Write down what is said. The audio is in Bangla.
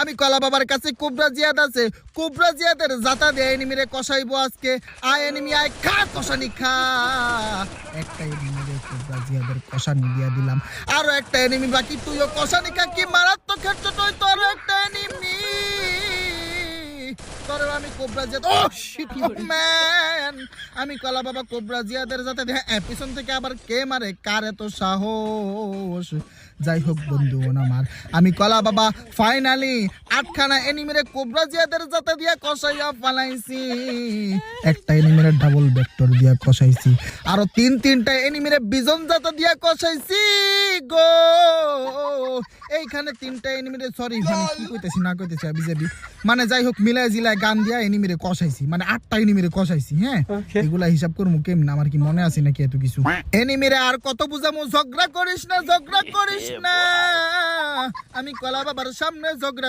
আমি কলা বাবার কাছে কোবরা জিয়াদ আছে, কোবরা জিয়াদের জাতা দিয়ে এনিমিরে কষাইবো আজকে। আয় এনিমি আয়, খা কষানি খা। একটা এনিমিরে কোবরা জিয়াদের কষানি দিয়া দিলাম, আরো একটা এনিমি বাকি, তুইও কষানি খা। কি মারাত্মক হেডশট হই তোর, একটা এনিমি তোর আমি কোবরা জিয়াদ। ও শিট ম্যান, আমি কলা বাবা কোবরা জিয়াদের জাতা দিয়ে পিছন থেকে আবার কে মারে, কার এত সাহস। যাই হোক বন্ধু আমার, আমি কলা বাবা ফাইনালি 8খানা এনিমিরে কোবরা জিয়াদের জাতা দিয়া কষাইয়া ফালাইছি। একটা এনিমিরে ডাবল ভেক্টর দিয়া কষাইছি, আরো তিনটা এনিমিরে বিজন জাতা দিয়া কষাইছি গো। এইখানে 3টা এনিমিরে, সরি মানে কি কইতেছি না কইতেছি বিজেপি, মানে যাই হোক মিলাই জিলাই গান দিয়া এনিমিরে কষাইছি, মানে 8টা এনিমিরে কষাইছি। হ্যাঁ এগুলা হিসাব করবো কেমন, আমার কি মনে আছে নাকি এত কিছু। এনিমিরে আর কত বুঝামু, ঝগড়া করিস না, ঝগড়া করিস না। আমি কলা বাবার সামনে ঝগড়া